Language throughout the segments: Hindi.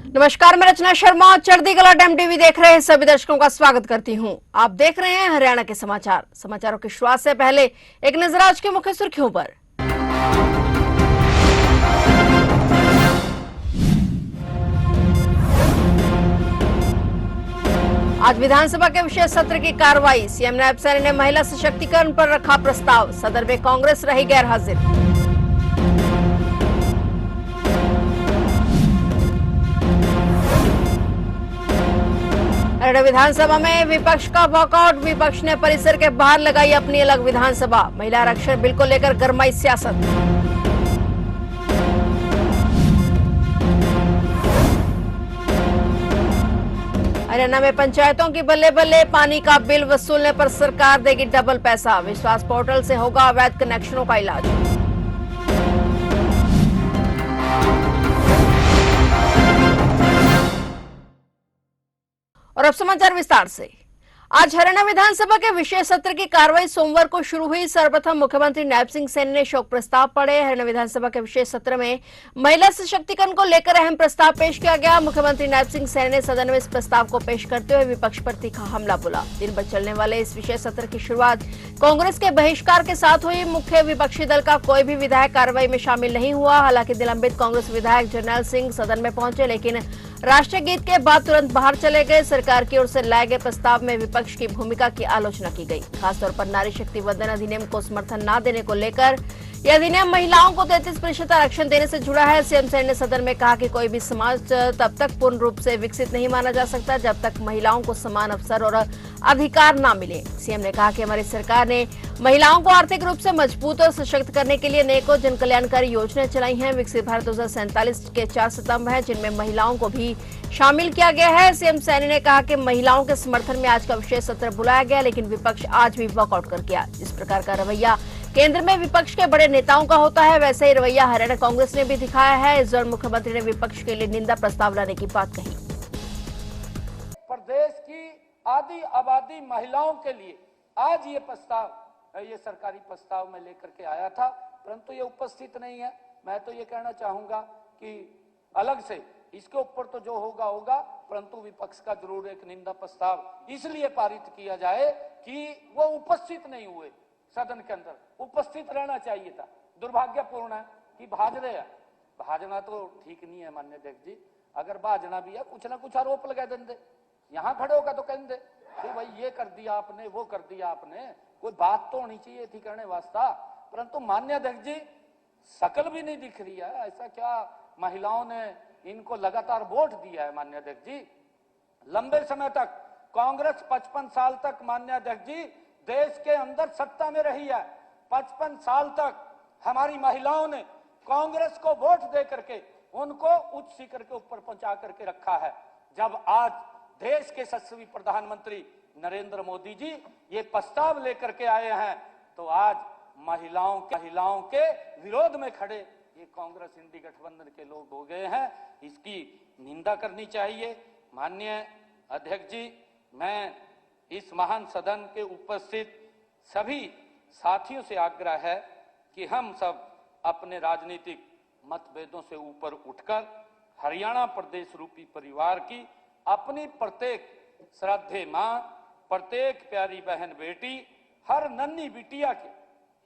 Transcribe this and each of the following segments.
नमस्कार, मैं रचना शर्मा। चढ़ती कला टाइम टीवी देख रहे हैं सभी दर्शकों का स्वागत करती हूं। आप देख रहे हैं हरियाणा के समाचार। समाचारों की शुरुआत से पहले एक नजर आज की मुख्य सुर्खियों पर। आज विधानसभा के विशेष सत्र की कार्रवाई। सीएम नायब सैनी ने महिला सशक्तिकरण पर रखा प्रस्ताव। सदन में कांग्रेस रही गैर हाजिर। हरियाणा विधानसभा में विपक्ष का वॉकआउट। विपक्ष ने परिसर के बाहर लगाई अपनी अलग विधानसभा। महिला आरक्षण बिल को लेकर गरमाई सियासत। हरियाणा में पंचायतों की बल्ले बल्ले। पानी का बिल वसूलने पर सरकार देगी डबल पैसा। विश्वास पोर्टल से होगा अवैध कनेक्शनों का इलाज। और अब समाचार विस्तार से। आज हरियाणा विधानसभा के विशेष सत्र की कार्रवाई सोमवार को शुरू हुई। सर्वप्रथम मुख्यमंत्री नायब सिंह सैनी ने शोक प्रस्ताव पढ़े। हरियाणा विधानसभा के विशेष सत्र में महिला सशक्तिकरण को लेकर अहम प्रस्ताव पेश किया गया। मुख्यमंत्री नायब सिंह सैनी ने सदन में इस प्रस्ताव को पेश करते हुए विपक्ष पर तीखा हमला बोला। दिन भर चलने वाले इस विशेष सत्र की शुरुआत कांग्रेस के बहिष्कार के साथ हुई। मुख्य विपक्षी दल का कोई भी विधायक कार्रवाई में शामिल नहीं हुआ। हालांकि निलंबित कांग्रेस विधायक जरनैल सिंह सदन में पहुंचे, लेकिन राष्ट्रीय गीत के बाद तुरंत बाहर चले गए। सरकार की ओर से लाए गए प्रस्ताव में विपक्ष की भूमिका की आलोचना की गई। खासतौर पर नारी शक्ति वंदन अधिनियम को समर्थन न देने को लेकर यह अधिनियम महिलाओं को 33% आरक्षण देने से जुड़ा है। सीएम सैनी ने सदन में कहा कि कोई भी समाज तब तक पूर्ण रूप से विकसित नहीं माना जा सकता जब तक महिलाओं को समान अवसर और अधिकार न मिले। सीएम ने कहा कि हमारी सरकार ने महिलाओं को आर्थिक रूप से मजबूत और सशक्त करने के लिए अनेकों जन कल्याणकारी योजनाएं चलाई हैं। विकसित भारत 2047 के 4 स्तंभ हैं, जिनमें महिलाओं को भी शामिल किया गया है। सीएम सैनी ने कहा कि महिलाओं के समर्थन में आज का विशेष सत्र बुलाया गया, लेकिन विपक्ष आज भी वॉकआउट कर गया। जिस प्रकार का रवैया केंद्र में विपक्ष के बड़े नेताओं का होता है, वैसे ही रवैया हरियाणा कांग्रेस ने भी दिखाया है। इस दौरान मुख्यमंत्री ने विपक्ष के लिए निंदा प्रस्ताव लाने की बात कही। प्रदेश की आधी आबादी महिलाओं के लिए आज ये प्रस्ताव, ये सरकारी प्रस्ताव में लेकर के आया था, परंतु ये उपस्थित नहीं है। मैं तो ये कहना चाहूंगा कि अलग से इसके ऊपर तो जो होगा होगा, परंतु विपक्ष का जरूर एक निंदा प्रस्ताव इसलिए पारित किया जाए कि वो उपस्थित नहीं हुए। सदन के अंदर उपस्थित रहना चाहिए था। दुर्भाग्यपूर्ण है कि भाज रहे हैं। भाजना तो ठीक नहीं है मान्य अध्यक्ष जी। अगर भाजना भी है, कुछ ना कुछ आरोप लगा देंगे। यहाँ खड़े होगा तो कहेंगे कि भाई ये कर दिया आपने, वो कर दिया आपने। कोई बात तो होनी चाहिए थी करने वास्ता, परंतु मान्य अध्यक्ष जी शकल भी नहीं दिख रही है। ऐसा क्या महिलाओं ने इनको लगातार वोट दिया है मान्य अध्यक्ष जी? लंबे समय तक कांग्रेस 55 साल तक मान्य अध्यक्ष जी देश के अंदर सत्ता में रही है। 55 साल तक हमारी महिलाओं ने कांग्रेस को वोट दे करके उनको उच्च शिखर के ऊपर पहुंचा करके रखा है। जब आज देश के यशस्वी प्रधानमंत्री नरेंद्र मोदी जी ये प्रस्ताव लेकर के आए हैं, तो आज महिलाओं के विरोध में खड़े ये कांग्रेस इंडी गठबंधन के लोग हो गए हैं। इसकी निंदा करनी चाहिए। माननीय अध्यक्ष जी, मैं इस महान सदन के उपस्थित सभी साथियों से आग्रह है कि हम सब अपने राजनीतिक मतभेदों से ऊपर उठकर हरियाणा प्रदेश रूपी परिवार की अपनी प्रत्येक श्रद्धेय मां, प्रत्येक प्यारी बहन बेटी, हर नन्ही बिटिया के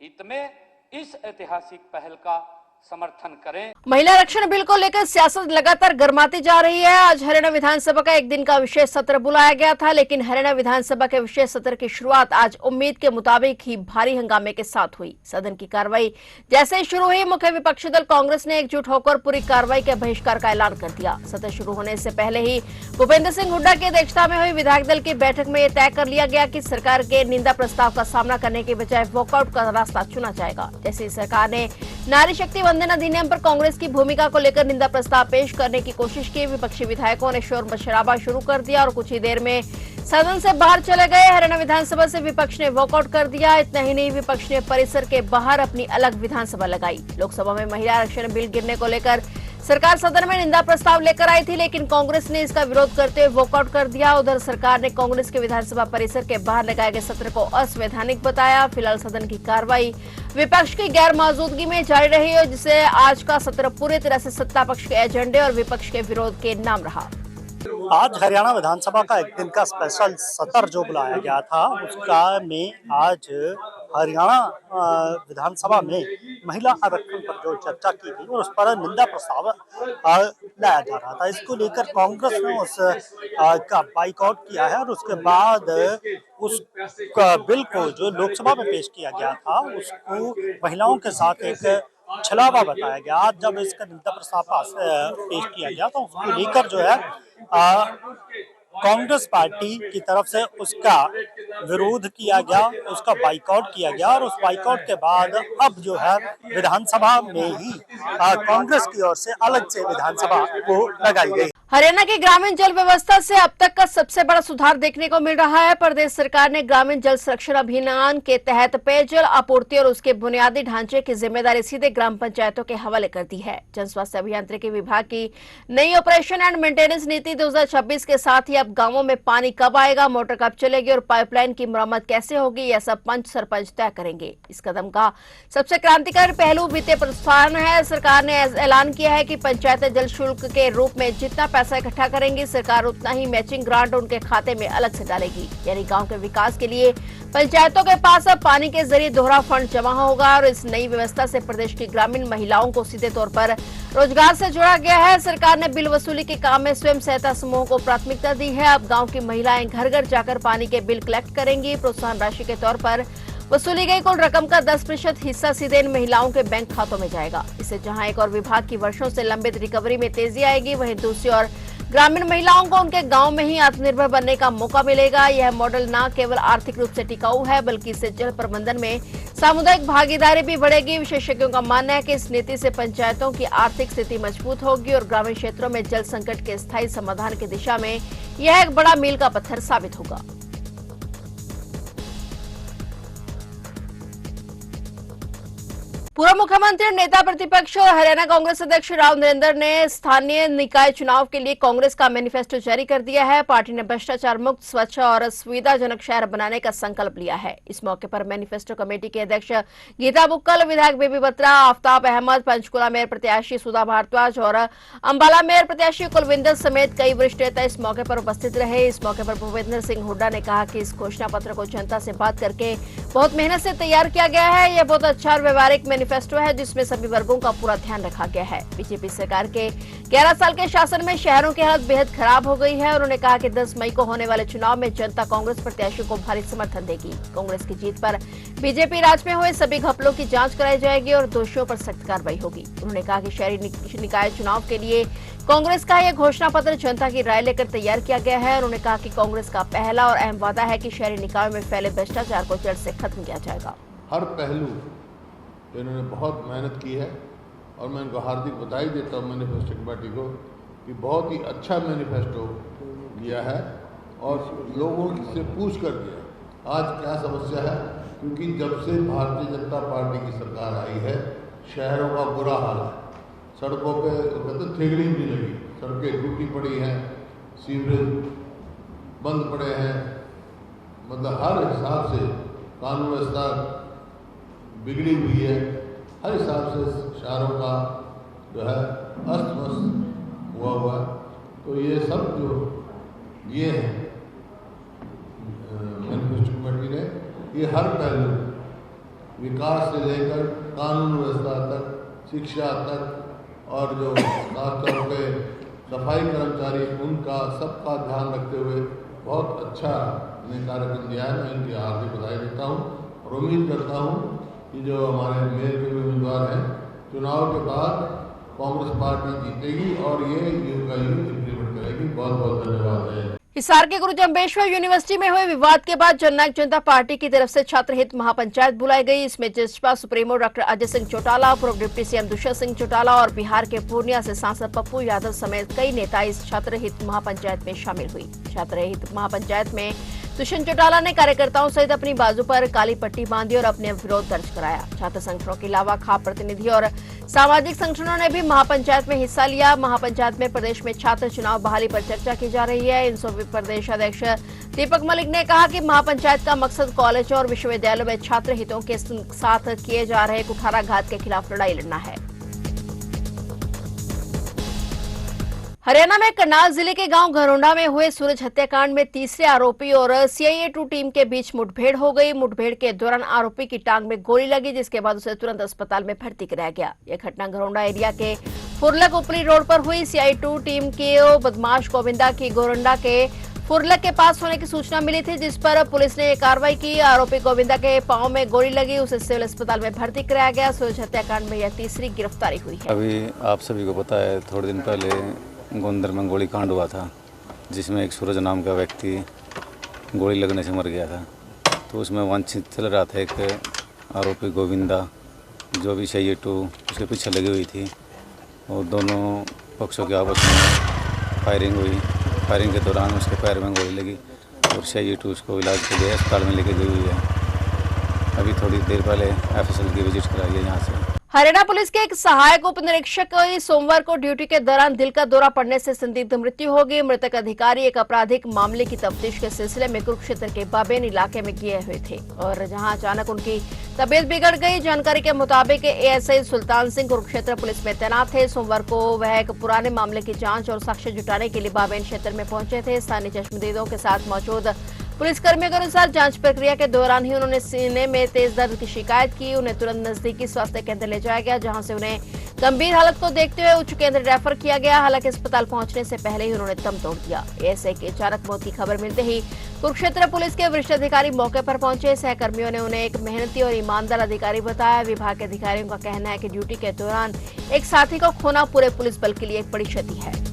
हित में इस ऐतिहासिक पहल का समर्थन करें। महिला आरक्षण बिल को लेकर सियासत लगातार गर्माती जा रही है। आज हरियाणा विधानसभा का एक दिन का विशेष सत्र बुलाया गया था, लेकिन हरियाणा विधानसभा के विशेष सत्र की शुरुआत आज उम्मीद के मुताबिक ही भारी हंगामे के साथ हुई। सदन की कार्रवाई जैसे ही शुरू हुई, मुख्य विपक्षी दल कांग्रेस ने एकजुट होकर पूरी कार्रवाई के बहिष्कार का ऐलान कर दिया। सत्र शुरू होने से पहले ही भूपेंद्र सिंह हुड्डा की अध्यक्षता में हुई विधायक दल की बैठक में यह तय कर लिया गया कि सरकार के निंदा प्रस्ताव का सामना करने के बजाय वॉकआउट का रास्ता चुना जाएगा। जैसे ही सरकार ने नारी शक्ति वंदन अधिनियम पर कांग्रेस की भूमिका को लेकर निंदा प्रस्ताव पेश करने की कोशिश की, विपक्षी विधायकों ने शोर शराबा शुरू कर दिया और कुछ ही देर में सदन से बाहर चले गए। हरियाणा विधानसभा से विपक्ष ने वॉकआउट कर दिया। इतना ही नहीं, विपक्ष ने परिसर के बाहर अपनी अलग विधानसभा लगाई। लोकसभा में महिला आरक्षण बिल गिरने को लेकर सरकार सदन में निंदा प्रस्ताव लेकर आई थी, लेकिन कांग्रेस ने इसका विरोध करते हुए वॉकआउट कर दिया। उधर सरकार ने कांग्रेस के विधानसभा परिसर के बाहर लगाए गए सत्र को असंवैधानिक बताया। फिलहाल सदन की कार्रवाई विपक्ष की गैर मौजूदगी में जारी रही है, जिससे आज का सत्र पूरी तरह से सत्ता पक्ष के एजेंडे और विपक्ष के विरोध के नाम रहा। आज हरियाणा विधानसभा का एक दिन का स्पेशल सत्र जो बुलाया गया था, उसका में आज हरियाणा विधानसभा में महिला आरक्षण पर जो चर्चा की गई और उस पर निंदा प्रस्ताव लाया जा रहा था। इसको लेकर कांग्रेस ने उस का बाइकआउट किया है और उसके बाद उस बिल को जो लोकसभा में पेश किया गया था उसको महिलाओं के साथ एक छलावा बताया गया। आज जब इसका निंदा प्रस्ताव पेश किया गया तो उसको लेकर जो है कांग्रेस पार्टी की तरफ से उसका विरोध किया गया, उसका बाइकआउट किया गया और उस बाइकआउट के बाद अब जो है विधानसभा में ही कांग्रेस की ओर से अलग से विधानसभा को लगाई गई। हरियाणा की ग्रामीण जल व्यवस्था से अब तक का सबसे बड़ा सुधार देखने को मिल रहा है। प्रदेश सरकार ने ग्रामीण जल संरक्षण अभियान के तहत पेयजल आपूर्ति और उसके बुनियादी ढांचे की जिम्मेदारी सीधे ग्राम पंचायतों के हवाले कर दी है। जन स्वास्थ्य अभियांत्रिकी विभाग की नई ऑपरेशन एंड मेंटेनेंस नीति 2026 के साथ ही अब गांवों में पानी कब आएगा, मोटर कब चलेगी और पाइपलाइन की मरम्मत कैसे होगी, यह सब पंच सरपंच तय करेंगे। इस कदम का सबसे क्रांतिकारी पहलू वित्तीय प्रोत्साहन है। सरकार ने ऐलान किया है कि पंचायतें जल शुल्क के रूप में जितना पैसा इकट्ठा करेंगी, सरकार उतना ही मैचिंग ग्रांट उनके खाते में अलग से डालेगी। यानी गांव के विकास के लिए पंचायतों के पास अब पानी के जरिए दोहरा फंड जमा होगा और इस नई व्यवस्था से प्रदेश की ग्रामीण महिलाओं को सीधे तौर पर रोजगार से जोड़ा गया है। सरकार ने बिल वसूली के काम में स्वयं सहायता समूह को प्राथमिकता दी है। अब गाँव की महिलाएं घर घर जाकर पानी के बिल कलेक्ट करेंगी। प्रोत्साहन राशि के तौर पर वसूली गई कुल रकम का 10% हिस्सा सीधे इन महिलाओं के बैंक खातों में जाएगा। इससे जहां एक और विभाग की वर्षों से लंबित रिकवरी में तेजी आएगी, वहीं दूसरी ओर ग्रामीण महिलाओं को उनके गांव में ही आत्मनिर्भर बनने का मौका मिलेगा। यह मॉडल न केवल आर्थिक रूप से टिकाऊ है, बल्कि इससे जल प्रबंधन में सामुदायिक भागीदारी भी बढ़ेगी। विशेषज्ञों का मानना है कि इस नीति से पंचायतों की आर्थिक स्थिति मजबूत होगी और ग्रामीण क्षेत्रों में जल संकट के स्थायी समाधान की दिशा में यह एक बड़ा मील का पत्थर साबित होगा। पूर्व मुख्यमंत्री और नेता प्रतिपक्ष और हरियाणा कांग्रेस अध्यक्ष राव नरेंद्र ने स्थानीय निकाय चुनाव के लिए कांग्रेस का मैनिफेस्टो जारी कर दिया है। पार्टी ने भ्रष्टाचार मुक्त, स्वच्छ और सुविधाजनक शहर बनाने का संकल्प लिया है। इस मौके पर मैनिफेस्टो कमेटी के अध्यक्ष गीता बुक्कल, विधायक बेबी बत्रा, आफ्ताब अहमद, पंचकुला मेयर प्रत्याशी सुधा भारद्वाज और अंबाला मेयर प्रत्याशी कुलविंदर समेत कई वरिष्ठ नेता इस मौके पर उपस्थित रहे। इस मौके पर भूपेंद्र सिंह हुड्डा ने कहा कि इस घोषणा पत्र को जनता से बात करके बहुत मेहनत से तैयार किया गया है। यह बहुत अच्छा और व्यवहारिक मैनिफेस्टो है जिसमें सभी वर्गों का पूरा ध्यान रखा गया है। बीजेपी सरकार के 11 साल के शासन में शहरों की हालत बेहद खराब हो गई है। उन्होंने कहा कि 10 मई को होने वाले चुनाव में जनता कांग्रेस प्रत्याशी को भारी समर्थन देगी। कांग्रेस की जीत पर बीजेपी राज में हुए सभी घपलों की जांच कराई जाएगी और दोषियों पर सख्त कार्रवाई होगी। उन्होंने कहा कि शहरी निकाय चुनाव के लिए कांग्रेस का यह घोषणा पत्र जनता की राय लेकर तैयार किया गया है। उन्होंने कहा कि कांग्रेस का पहला और अहम वादा है कि शहरी निकायों में फैले भ्रष्टाचार को जड़ से खत्म किया जाएगा। हर पहलू इन्होंने बहुत मेहनत की है और मैं इनको हार्दिक बधाई देता हूँ मैनिफेस्टो कमेटी को कि बहुत ही अच्छा मैनिफेस्टो दिया है और लोगों से पूछ कर दिया आज क्या समस्या है, क्योंकि जब से भारतीय जनता पार्टी की सरकार आई है शहरों का बुरा हाल है। सड़कों पे कहते थेगड़ी नहीं लगी, सड़कें टूटी पड़ी हैं, सीवरेज बंद पड़े हैं, मतलब हर हिसाब से कानून व्यवस्था बिगड़ी हुई है। हर हिसाब से शहरों का जो है अस्त व्यस्त हुआ है। तो ये सब जो ये है मैनिफेस्टो कमेटी ने, ये हर पहलू विकास से लेकर कानून व्यवस्था तक, शिक्षा तक और जो खासतौर पे सफाई कर्मचारी उनका सबका ध्यान रखते हुए बहुत अच्छा कार्यक्रम दिया है। मैं इनकी हार्दिक बधाई देता हूँ और उम्मीद करता हूँ कि जो हमारे मेयर के उम्मीदवार हैं चुनाव के बाद कांग्रेस पार्टी जीतेगी और ये युग का युग इम्प्लीमेंट करेगी। बहुत बहुत धन्यवाद है। हिसार के गुरु जम्बेश्वर यूनिवर्सिटी में हुए विवाद के बाद जननायक जनता पार्टी की तरफ से छात्र हित महापंचायत बुलाई गई। इसमें जसपा सुप्रीमो डॉक्टर अजय सिंह चौटाला, पूर्व डिप्टी सीएम दुष्यंत सिंह चौटाला और बिहार के पूर्णिया से सांसद पप्पू यादव समेत कई नेता इस छात्र हित महापंचायत में शामिल हुई। छात्र हित महापंचायत में दुष्यंत चौटाला ने कार्यकर्ताओं सहित अपनी बाजू पर काली पट्टी बांधी और अपने विरोध दर्ज कराया। छात्र संगठनों के अलावा खाप प्रतिनिधि और सामाजिक संगठनों ने भी महापंचायत में हिस्सा लिया। महापंचायत में प्रदेश में छात्र चुनाव बहाली पर चर्चा की जा रही है। इंसोवी प्रदेश अध्यक्ष दीपक मलिक ने कहा कि महापंचायत का मकसद कॉलेजों और विश्वविद्यालयों में छात्र हितों के साथ किए जा रहे कुठाराघात के खिलाफ लड़ाई लड़ना है। हरियाणा में करनाल जिले के गांव घरोंडा में हुए सूरज हत्याकांड में तीसरे आरोपी और CIA2 टीम के बीच मुठभेड़ हो गई। मुठभेड़ के दौरान आरोपी की टांग में गोली लगी, जिसके बाद उसे तुरंत अस्पताल में भर्ती कराया गया। यह घटना घरोंडा एरिया के फुरलक उपरी रोड पर हुई। CIA2 टीम के बदमाश गोविंदा की गोरंडा के फुरलक के पास होने की सूचना मिली थी, जिस पर पुलिस ने कार्रवाई की। आरोपी गोविंदा के पांव में गोली लगी, उसे सिविल अस्पताल में भर्ती कराया गया। सूरज हत्याकांड में यह तीसरी गिरफ्तारी हुई है। अभी आप सभी को पता है, थोड़े दिन पहले गोंदर में गोली कांड हुआ था, जिसमें एक सूरज नाम का व्यक्ति गोली लगने से मर गया था। तो उसमें वांछित चल रहा था एक आरोपी गोविंदा, जो भी CIA2 उसके पीछे लगी हुई थी, और दोनों पक्षों के आपस में फायरिंग हुई। फायरिंग के दौरान उसके पैर में गोली लगी और CIA2 उसको इलाज के लिए अस्पताल में लेके गई हुई है। अभी थोड़ी देर पहले FSL की विजिट कराई है यहाँ से। हरियाणा पुलिस के एक सहायक उप निरीक्षक की सोमवार को ड्यूटी के दौरान दिल का दौरा पड़ने से संदिग्ध मृत्यु हो गई। मृतक अधिकारी एक आपराधिक मामले की तफ्तीश के सिलसिले में कुरुक्षेत्र के बाबेन इलाके में गए हुए थे और जहां अचानक उनकी तबीयत बिगड़ गई। जानकारी के मुताबिक ASI सुल्तान सिंह कुरुक्षेत्र पुलिस में तैनात थे। सोमवार को वह एक पुराने मामले की जाँच और साक्ष्य जुटाने के लिए बाबेन क्षेत्र में पहुंचे थे। स्थानीय चश्मदीदों के साथ मौजूद पुलिसकर्मियों के अनुसार जांच प्रक्रिया के दौरान ही उन्होंने सीने में तेज दर्द की शिकायत की। उन्हें तुरंत नजदीकी स्वास्थ्य केंद्र ले जाया गया, जहां से उन्हें गंभीर हालत को देखते हुए उच्च केंद्र रेफर किया गया। हालांकि अस्पताल पहुंचने से पहले ही उन्होंने दम तोड़ दिया। ASI की अचानक मौत की खबर मिलते ही कुरुक्षेत्र पुलिस के वरिष्ठ अधिकारी मौके पर पहुंचे। सहकर्मियों ने उन्हें एक मेहनती और ईमानदार अधिकारी बताया। विभाग के अधिकारियों का कहना है कि ड्यूटी के दौरान एक साथी को खोना पूरे पुलिस बल के लिए एक बड़ी क्षति है।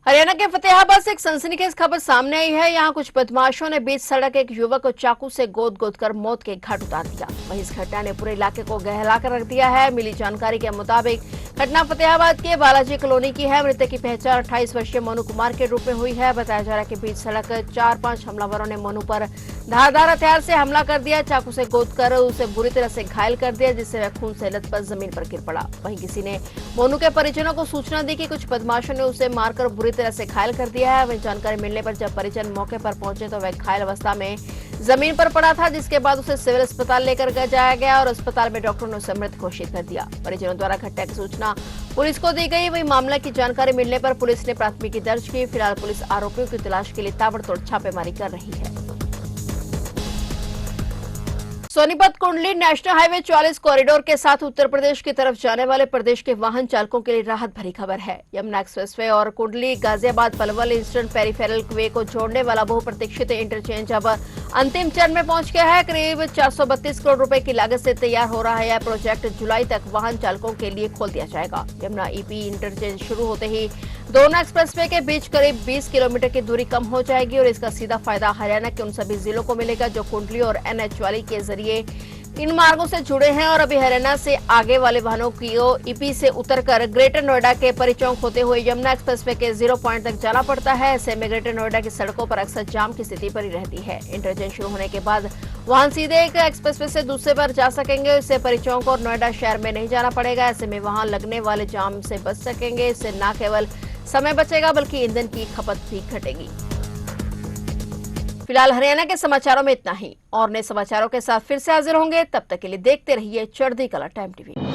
हरियाणा के फतेहाबाद से एक सनसनीखेज खबर सामने आई है। यहाँ कुछ बदमाशों ने बीच सड़क एक युवक को चाकू से गोद कर मौत के घाट उतार दिया। वहीं इस घटना ने पूरे इलाके को गहला कर रख दिया है। मिली जानकारी के मुताबिक घटना फतेहाबाद के बालाजी कॉलोनी की है। मृतक की पहचान 28 वर्षीय मोनू कुमार के रूप में हुई है। बताया जा रहा है कि बीच सड़क 4-5 हमलावरों ने मोनू पर धारदार हथियार से हमला कर दिया। चाकू से गोद कर उसे बुरी तरह से घायल कर दिया, जिससे वह खून से लथपथ जमीन पर गिर पड़ा। वहीं किसी ने मोनू के परिजनों को सूचना दी कि कुछ बदमाशों ने उसे मारकर बुरी तरह से घायल कर दिया है। वहीं जानकारी मिलने पर जब परिजन मौके पर पहुंचे तो वह घायल अवस्था में जमीन पर पड़ा था, जिसके बाद उसे सिविल अस्पताल लेकर जाया गया और अस्पताल में डॉक्टरों ने उसे मृत घोषित कर दिया। परिजनों द्वारा घटना की सूचना पुलिस को दी गई। वहीं मामले की जानकारी मिलने पर पुलिस ने प्राथमिकी दर्ज की। फिलहाल पुलिस आरोपियों की तलाश के लिए ताबड़तोड़ छापेमारी कर रही है। सोनीपत कुंडली नेशनल हाईवे 44 कॉरिडोर के साथ उत्तर प्रदेश की तरफ जाने वाले प्रदेश के वाहन चालकों के लिए राहत भरी खबर है। यमुना एक्सप्रेसवे और कुंडली गाजियाबाद पलवल ईस्टर्न पेरिफेरल वे को जोड़ने वाला बहुप्रतीक्षित इंटरचेंज अब अंतिम चरण में पहुंच गया है। करीब 432 करोड़ रुपए की लागत से तैयार हो रहा है यह प्रोजेक्ट जुलाई तक वाहन चालकों के लिए खोल दिया जाएगा। यमुना EP इंटरचेंज शुरू होते ही दोनों एक्सप्रेसवे के बीच करीब 20 किलोमीटर की दूरी कम हो जाएगी और इसका सीधा फायदा हरियाणा के उन सभी जिलों को मिलेगा जो कुंडली और NH वाली के जरिए इन मार्गों से जुड़े हैं और अभी हरियाणा से आगे वाले वाहनों की EP से उतरकर ग्रेटर नोएडा के परिचौक होते हुए यमुना एक्सप्रेसवे के 0 पॉइंट तक जाना पड़ता है। ऐसे में ग्रेटर नोएडा की सड़कों पर अक्सर जाम की स्थिति बनी रहती है। इंटरचेंज शुरू होने के बाद वाहन सीधे एक एक्सप्रेसवे से दूसरे पर जा सकेंगे। इससे परिचौक और नोएडा शहर में नहीं जाना पड़ेगा। ऐसे में वहां लगने वाले जाम से बच सकेंगे। इससे न केवल समय बचेगा बल्कि ईंधन की खपत भी घटेगी। फिलहाल हरियाणा के समाचारों में इतना ही। और नए समाचारों के साथ फिर से हाजिर होंगे। तब तक के लिए देखते रहिए चढ़ती कला टाइम TV।